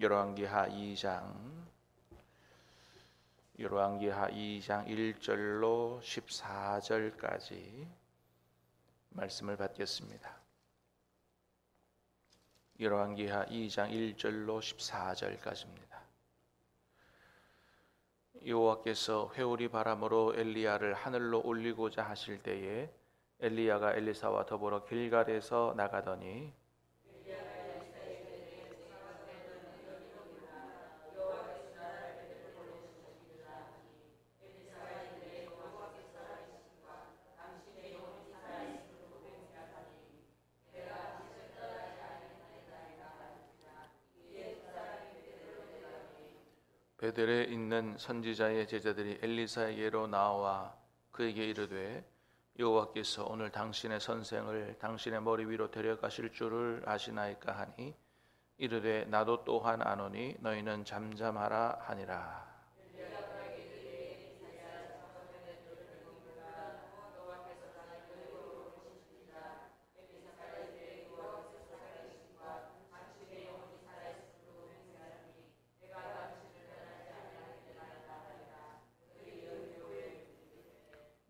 열왕기하 2장 1절로 14절까지 말씀을 받겠습니다. 열왕기하 2장 1절로 14절까지입니다. 여호와께서 회오리 바람으로 엘리야를 하늘로 올리고자 하실 때에 엘리야가 엘리사와 더불어 길갈에서 나가더니 베델에 있는 선지자의 제자들이 엘리사에게로 나와 그에게 이르되 여호와께서 오늘 당신의 선생을 당신의 머리 위로 데려가실 줄을 아시나이까 하니 이르되 나도 또한 아노니 너희는 잠잠하라 하니라.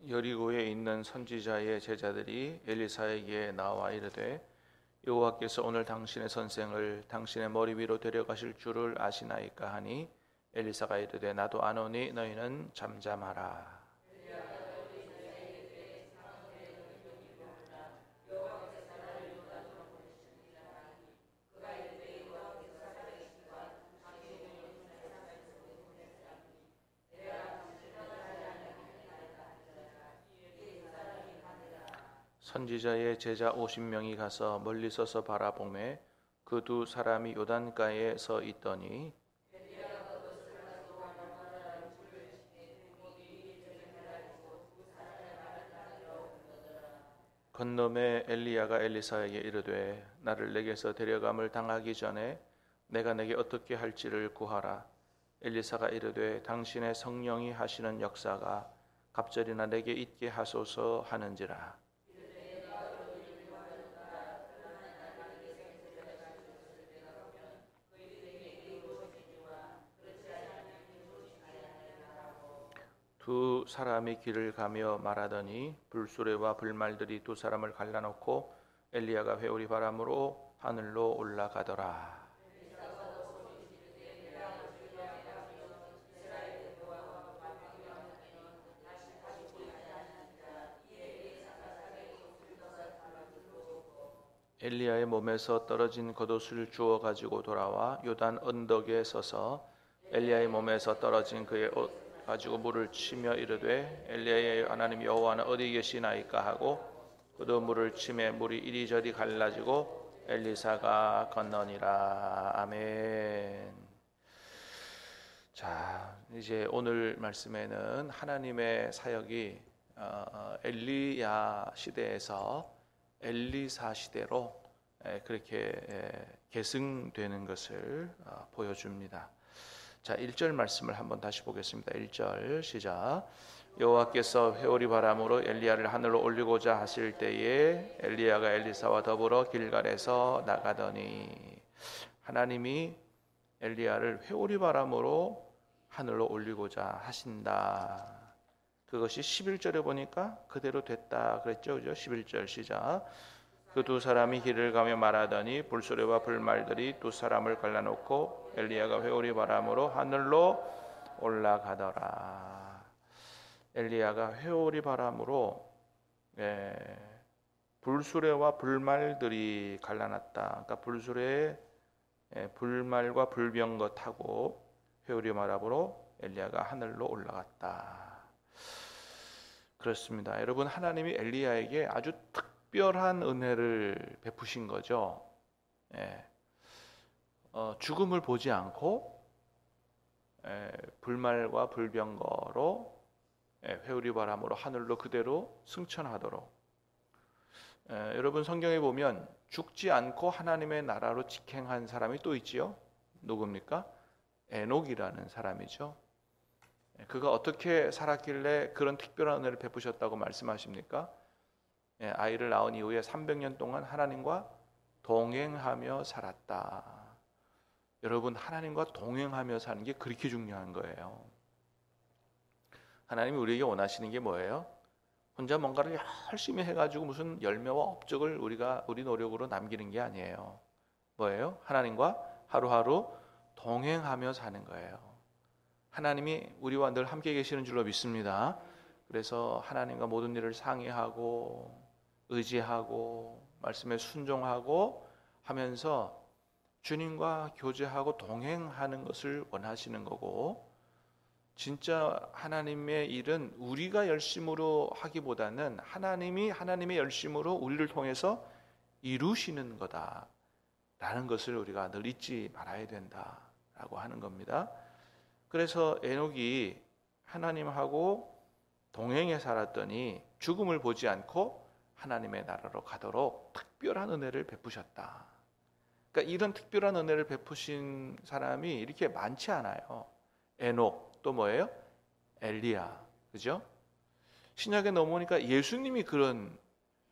여리고에 있는 선지자의 제자들이 엘리사에게 나와 이르되 여호와께서 오늘 당신의 선생을 당신의 머리 위로 데려가실 줄을 아시나이까 하니 엘리사가 이르되 나도 아노니 너희는 잠잠하라. 선지자의 제자 50명이 가서 멀리 서서 바라보매 그 두 사람이 요단가에 서 있더니 건너매 엘리야가 엘리사에게 이르되 나를 내게서 데려감을 당하기 전에 내가 내게 어떻게 할지를 구하라. 엘리사가 이르되 당신의 성령이 하시는 역사가 갑절이나 내게 있게 하소서 하는지라. 두 사람이 길을 가며 말하더니 불수레와 불말들이 두 사람을 갈라놓고 엘리야가 회오리 바람으로 하늘로 올라가더라. 엘리야의 몸에서 떨어진 겉옷을 주워 가지고 돌아와 요단 언덕에 서서 엘리야의 몸에서 떨어진 그의 옷 가지고 물을 치며 이르되 엘리야의 하나님 여호와는 어디 계시나이까 하고 그도 물을 치매 물이 이리저리 갈라지고 엘리사가 건너니라. 아멘. 자, 이제 오늘 말씀에는 하나님의 사역이 엘리야 시대에서 엘리사 시대로 그렇게 계승되는 것을 보여줍니다. 자, 1절 말씀을 한번 다시 보겠습니다. 1절 시작. 여호와께서 회오리 바람으로 엘리야를 하늘로 올리고자 하실 때에 엘리야가 엘리사와 더불어 길갈에서 나가더니 하나님이 엘리야를 회오리 바람으로 하늘로 올리고자 하신다. 그것이 11절에 보니까 그대로 됐다 그랬죠. 그죠? 11절 시작. 그 두 사람이 길을 가며 말하더니 불수레와 불말들이 두 사람을 갈라놓고 엘리야가 회오리 바람으로 하늘로 올라가더라. 엘리야가 회오리 바람으로 불수레와 불말들이 갈라놨다. 그러니까 불수레에 불말과 불병거 타고 회오리 바람으로 엘리야가 하늘로 올라갔다. 그렇습니다. 여러분, 하나님이 엘리야에게 아주 특별한 은혜를 베푸신 거죠. 죽음을 보지 않고 불말과 불병거로 회오리 바람으로 하늘로 그대로 승천하도록. 여러분, 성경에 보면 죽지 않고 하나님의 나라로 직행한 사람이 또 있지요. 누굽니까? 에녹이라는 사람이죠. 그가 어떻게 살았길래 그런 특별한 은혜를 베푸셨다고 말씀하십니까? 아이를 낳은 이후에 300년 동안 하나님과 동행하며 살았다. 여러분, 하나님과 동행하며 사는 게 그렇게 중요한 거예요. 하나님이 우리에게 원하시는 게 뭐예요? 혼자 뭔가를 열심히 해가지고 무슨 열매와 업적을 우리 노력으로 남기는 게 아니에요. 뭐예요? 하나님과 하루하루 동행하며 사는 거예요. 하나님이 우리와 늘 함께 계시는 줄로 믿습니다. 그래서 하나님과 모든 일을 상의하고 의지하고 말씀에 순종하고 하면서 주님과 교제하고 동행하는 것을 원하시는 거고, 진짜 하나님의 일은 우리가 열심으로 하기보다는 하나님이 하나님의 열심으로 우리를 통해서 이루시는 거다라는 것을 우리가 늘 잊지 말아야 된다라고 하는 겁니다. 그래서 에녹이 하나님하고 동행해 살았더니 죽음을 보지 않고 하나님의 나라로 가도록 특별한 은혜를 베푸셨다. 그러니까 이런 특별한 은혜를 베푸신 사람이 이렇게 많지 않아요. 에녹, 또 뭐예요? 엘리야, 그죠? 신약에 넘어오니까 예수님이 그런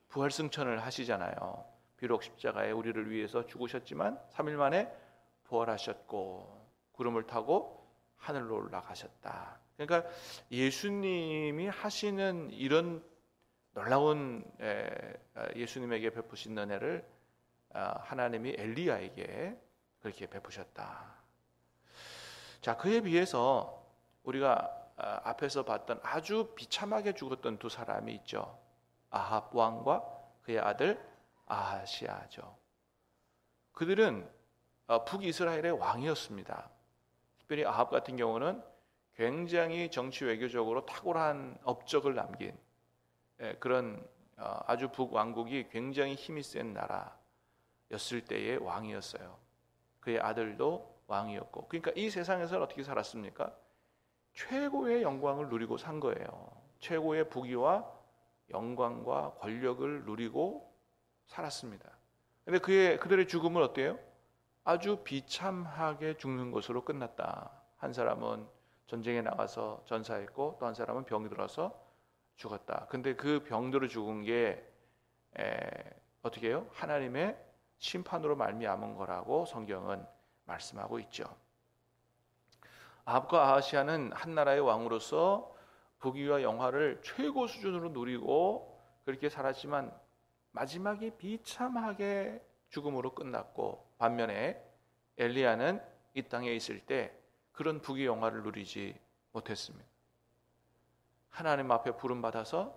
부활승천을 하시잖아요. 비록 십자가에 우리를 위해서 죽으셨지만 3일 만에 부활하셨고 구름을 타고 하늘로 올라가셨다. 그러니까 예수님이 하시는 이런 놀라운 예수님에게 베푸신 은혜를 하나님이 엘리야에게 그렇게 베푸셨다. 자, 그에 비해서 우리가 앞에서 봤던 아주 비참하게 죽었던 두 사람이 있죠. 아합 왕과 그의 아들 아하시아죠. 그들은 북이스라엘의 왕이었습니다. 특별히 아합 같은 경우는 굉장히 정치 외교적으로 탁월한 업적을 남긴 그런 아주 북왕국이 굉장히 힘이 센 나라였을 때의 왕이었어요. 그의 아들도 왕이었고, 그러니까 이 세상에서는 어떻게 살았습니까? 최고의 영광을 누리고 산 거예요. 최고의 부귀와 영광과 권력을 누리고 살았습니다. 근데 그들의 죽음은 어때요? 아주 비참하게 죽는 것으로 끝났다. 한 사람은 전쟁에 나가서 전사했고, 또 한 사람은 병이 들어서 죽었다. 근데 그 병들어 죽은 게 어떻게 해요? 하나님의 심판으로 말미암은 거라고 성경은 말씀하고 있죠. 아합과 아하시아는 한 나라의 왕으로서 부귀와 영화를 최고 수준으로 누리고 그렇게 살았지만 마지막이 비참하게 죽음으로 끝났고, 반면에 엘리야는 이 땅에 있을 때 그런 부귀 영화를 누리지 못했습니다. 하나님 앞에 부름받아서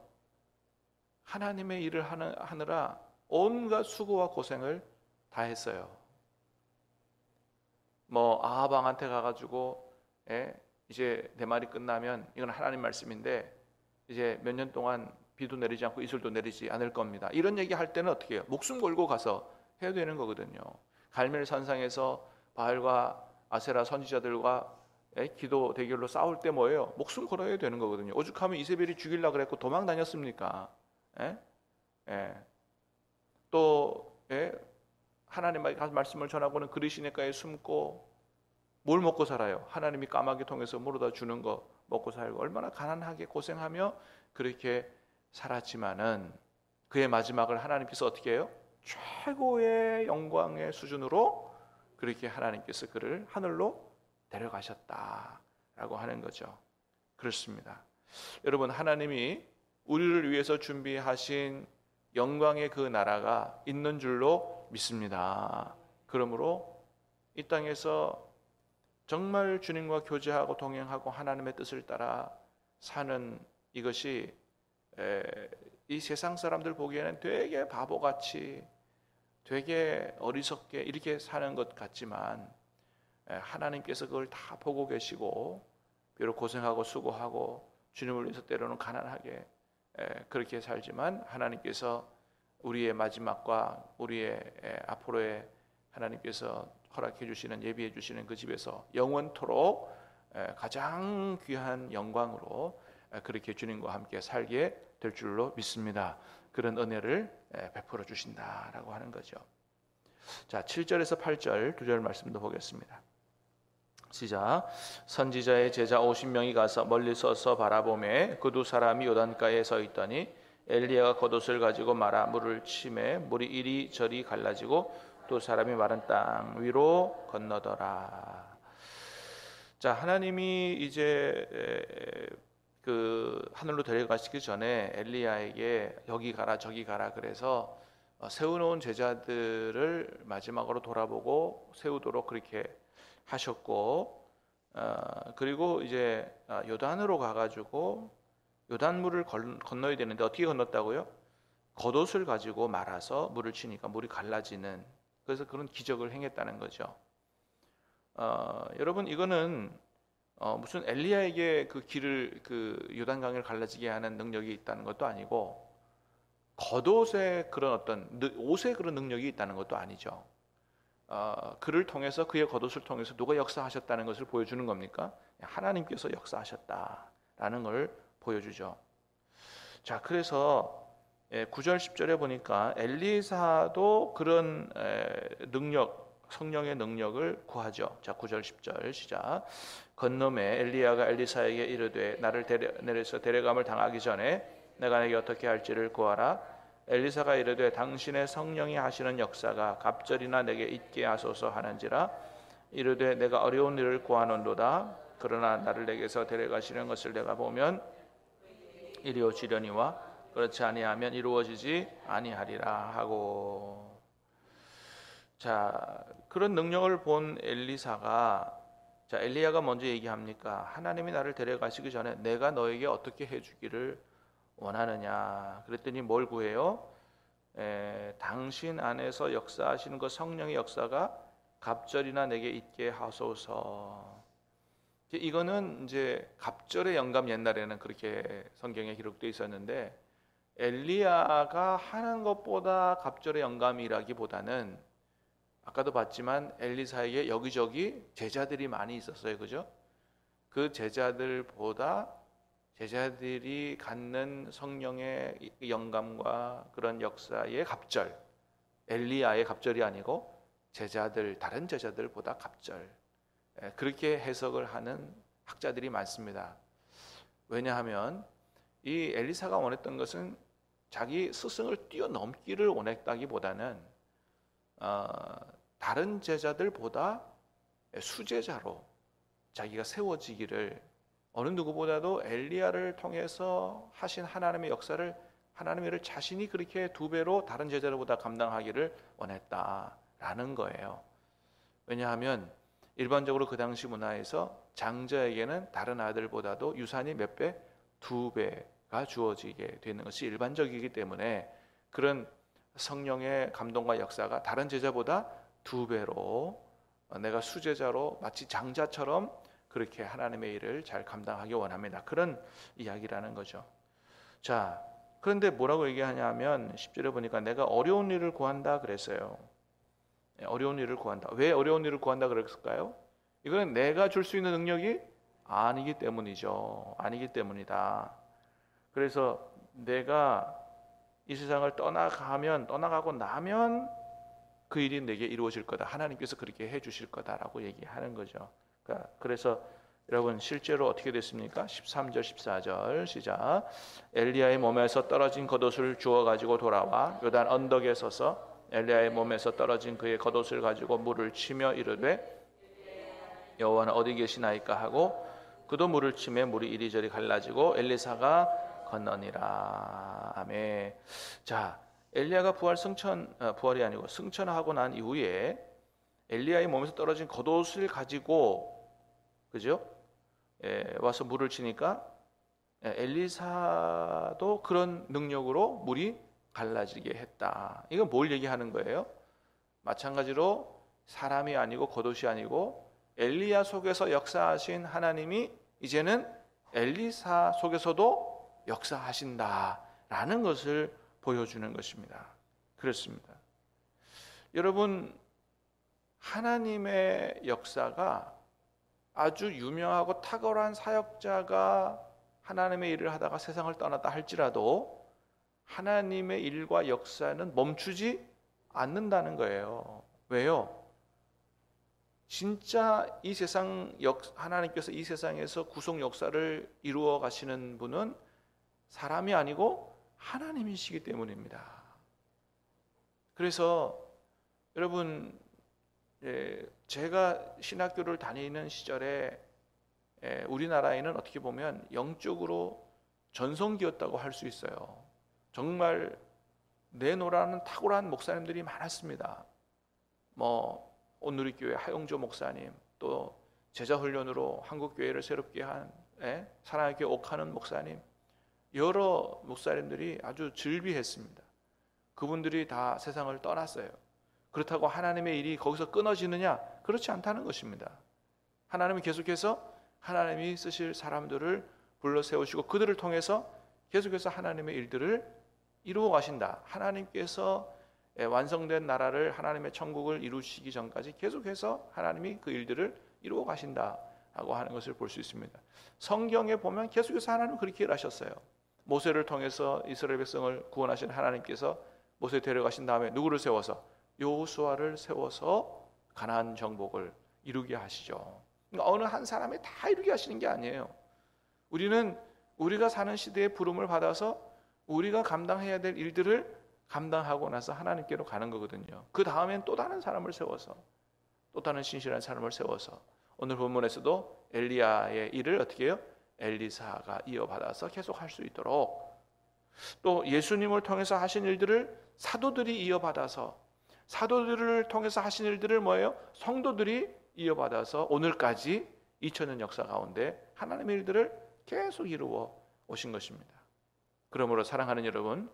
하나님의 일을 하느라 온갖 수고와 고생을 다 했어요. 아합 왕한테 가가지고 이제 내 말이 끝나면 이건 하나님 말씀인데 이제 몇 년 동안 비도 내리지 않고 이슬도 내리지 않을 겁니다. 이런 얘기 할 때는 어떻게 해요? 목숨 걸고 가서 해야 되는 거거든요. 갈멜 산상에서 바알과 아세라 선지자들과 기도 대결로 싸울 때 뭐예요? 목숨 걸어야 되는 거거든요. 오죽하면 이세벨이 죽이려고 그랬고 도망 다녔습니까? 또 하나님의 말씀을 전하고는 그리시네가에 숨고 뭘 먹고 살아요? 하나님이 까마귀 통해서 물어다 주는 거 먹고 살고 얼마나 가난하게 고생하며 그렇게 살았지만은 그의 마지막을 하나님께서 어떻게 해요? 최고의 영광의 수준으로 그렇게 하나님께서 그를 하늘로 데려가셨다라고 하는 거죠. 그렇습니다. 여러분, 하나님이 우리를 위해서 준비하신 영광의 그 나라가 있는 줄로 믿습니다. 그러므로 이 땅에서 정말 주님과 교제하고 동행하고 하나님의 뜻을 따라 사는 이것이 이 세상 사람들 보기에는 되게 바보같이 되게 어리석게 이렇게 사는 것 같지만 하나님께서 그걸 다 보고 계시고 비록 고생하고 수고하고 주님을 위해서 때로는 가난하게 그렇게 살지만 하나님께서 우리의 마지막과 우리의 앞으로의 하나님께서 허락해 주시는 예비해 주시는 그 집에서 영원토록 가장 귀한 영광으로 그렇게 주님과 함께 살게 될 줄로 믿습니다. 그런 은혜를 베풀어 주신다라고 하는 거죠. 자, 7절에서 8절 두 절 말씀도 보겠습니다. 시작. 선지자의 제자 50명이 가서 멀리 서서 바라보매 그 두 사람이 요단가에 서 있더니 엘리야가 겉옷을 가지고 말아 물을 치매 물이 이리저리 갈라지고 또 사람이 마른 땅 위로 건너더라. 자, 하나님이 이제 그 하늘로 데려가시기 전에 엘리야에게 여기 가라 저기 가라 그래서 세워놓은 제자들을 마지막으로 돌아보고 세우도록 그렇게 하셨고, 그리고 이제 요단으로 가가지고 요단물을 건너야 되는데 어떻게 건넜다고요? 겉옷을 가지고 말아서 물을 치니까 물이 갈라지는, 그래서 그런 기적을 행했다는 거죠. 여러분, 이거는 무슨 엘리야에게 그 길을, 그 요단강을 갈라지게 하는 능력이 있다는 것도 아니고, 겉옷에 그런 어떤 옷에 그런 능력이 있다는 것도 아니죠. 그를 통해서, 그의 겉옷을 통해서 누가 역사하셨다는 것을 보여주는 겁니까? 하나님께서 역사하셨다라는 걸 보여주죠. 자, 그래서 9절 10절에 보니까 엘리사도 그런 능력, 성령의 능력을 구하죠. 자, 9절 10절 시작. 건너매 엘리야가 엘리사에게 이르되 나를 내려서 데려감을 당하기 전에 내가 내게 어떻게 할지를 구하라. 엘리사가 이르되 당신의 성령이 하시는 역사가 갑절이나 내게 있게 하소서 하는지라. 이르되 내가 어려운 일을 구하노도다. 그러나 나를 내게서 데려가시는 것을 내가 보면 이루어지려니와 그렇지 아니하면 이루어지지 아니하리라 하고. 자, 그런 능력을 본 엘리사가, 자, 엘리야가 먼저 얘기합니까? 하나님이 나를 데려가시기 전에 내가 너에게 어떻게 해주기를 원하느냐. 그랬더니 뭘 구해요? 당신 안에서 역사하시는 그 성령의 역사가 갑절이나 내게 있게 하소서. 이거는 이제 갑절의 영감, 옛날에는 그렇게 성경에 기록되어 있었는데, 엘리야가 하는 것보다 갑절의 영감이라기보다는 아까도 봤지만 엘리사에게 여기저기 제자들이 많이 있었어요. 그죠? 그 제자들보다 제자들이 갖는 성령의 영감과 그런 역사의 갑절, 엘리야의 갑절이 아니고 제자들, 다른 제자들보다 갑절, 그렇게 해석을 하는 학자들이 많습니다. 왜냐하면 이 엘리사가 원했던 것은 자기 스승을 뛰어넘기를 원했다기보다는 다른 제자들보다 수제자로 자기가 세워지기를, 어느 누구보다도 엘리야를 통해서 하신 하나님의 역사를, 하나님의 일을 자신이 그렇게 2배로 다른 제자들보다 감당하기를 원했다라는 거예요. 왜냐하면 일반적으로 그 당시 문화에서 장자에게는 다른 아들보다도 유산이 몇 배? 2배가 주어지게 되는 것이 일반적이기 때문에 그런 성령의 감동과 역사가 다른 제자보다 2배로 내가 수제자로 마치 장자처럼 그렇게 하나님의 일을 잘 감당하기 원합니다. 그런 이야기라는 거죠. 자, 그런데 뭐라고 얘기하냐면 10절에 보니까 내가 어려운 일을 구한다 그랬어요. 어려운 일을 구한다. 왜 어려운 일을 구한다 그랬을까요? 이거는 내가 줄 수 있는 능력이 아니기 때문이죠. 아니기 때문이다. 그래서 내가 이 세상을 떠나가고 나면 그 일이 내게 이루어질 거다. 하나님께서 그렇게 해주실 거다라고 얘기하는 거죠. 그래서 여러분 실제로 어떻게 됐습니까? 13절 14절 시작. 엘리야의 몸에서 떨어진 겉옷을 주워 가지고 돌아와 요단 언덕에 서서 엘리야의 몸에서 떨어진 그의 겉옷을 가지고 물을 치며 이르되 여호와는 어디 계시나이까 하고 그도 물을 치매 물이 이리저리 갈라지고 엘리사가 건너니라. 아멘. 자, 엘리야가 부활이 아니고 승천하고 난 이후에 엘리야의 몸에서 떨어진 겉옷을 가지고, 그죠? 와서 물을 치니까 엘리사도 그런 능력으로 물이 갈라지게 했다. 이건 뭘 얘기하는 거예요? 마찬가지로 사람이 아니고 겉옷이 아니고 엘리야 속에서 역사하신 하나님이 이제는 엘리사 속에서도 역사하신다라는 것을 보여주는 것입니다. 그렇습니다. 여러분, 하나님의 역사가 아주 유명하고 탁월한 사역자가 하나님의 일을 하다가 세상을 떠났다 할지라도 하나님의 일과 역사는 멈추지 않는다는 거예요. 왜요? 진짜 이 세상 하나님께서 이 세상에서 구속 역사를 이루어 가시는 분은 사람이 아니고 하나님이시기 때문입니다. 그래서 여러분, 제가 신학교를 다니는 시절에 우리나라에는 어떻게 보면 영적으로 전성기였다고 할 수 있어요. 정말 내노라는 탁월한 목사님들이 많았습니다. 온누리교회 하용조 목사님, 또 제자훈련으로 한국교회를 새롭게 한 사랑의 교회 옥하는 목사님, 여러 목사님들이 아주 즐비했습니다. 그분들이 다 세상을 떠났어요. 그렇다고 하나님의 일이 거기서 끊어지느냐? 그렇지 않다는 것입니다. 하나님은 계속해서 하나님이 쓰실 사람들을 불러 세우시고 그들을 통해서 계속해서 하나님의 일들을 이루어 가신다. 하나님께서 완성된 나라를, 하나님의 천국을 이루시기 전까지 계속해서 하나님이 그 일들을 이루어 가신다라고 하는 것을 볼 수 있습니다. 성경에 보면 계속해서 하나님은 그렇게 일하셨어요. 모세를 통해서 이스라엘 백성을 구원하신 하나님께서 모세 데려가신 다음에 누구를 세워서? 여호수아를 세워서 가나안 정복을 이루게 하시죠. 그러니까 어느 한 사람이 다 이루게 하시는 게 아니에요. 우리가 사는 시대에 부름을 받아서 우리가 감당해야 될 일들을 감당하고 나서 하나님께로 가는 거거든요. 그 다음엔 또 다른 사람을 세워서, 또 다른 신실한 사람을 세워서, 오늘 본문에서도 엘리야의 일을 어떻게 해요? 엘리사가 이어받아서 계속 할 수 있도록, 또 예수님을 통해서 하신 일들을 사도들이 이어받아서, 사도들을 통해서 하신 일들을 뭐예요? 성도들이 이어받아서 오늘까지 2000년 역사 가운데 하나님의 일들을 계속 이루어 오신 것입니다. 그러므로 사랑하는 여러분,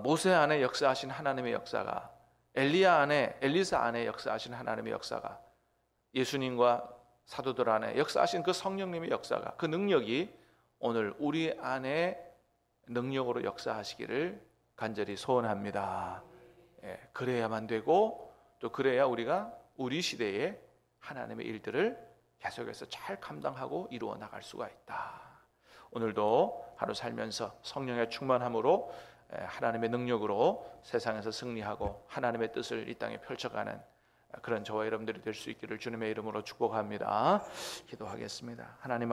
모세 안에 역사하신 하나님의 역사가, 엘리사 안에 역사하신 하나님의 역사가, 예수님과 사도들 안에 역사하신 그 성령님의 역사가, 그 능력이 오늘 우리 안에 능력으로 역사하시기를 간절히 소원합니다. 그래야만 되고, 또 그래야 우리가 우리 시대에 하나님의 일들을 계속해서 잘 감당하고 이루어 나갈 수가 있다. 오늘도 하루 살면서 성령의 충만함으로 하나님의 능력으로 세상에서 승리하고 하나님의 뜻을 이 땅에 펼쳐가는 그런 저와 여러분들이 될 수 있기를 주님의 이름으로 축복합니다. 기도하겠습니다. 하나님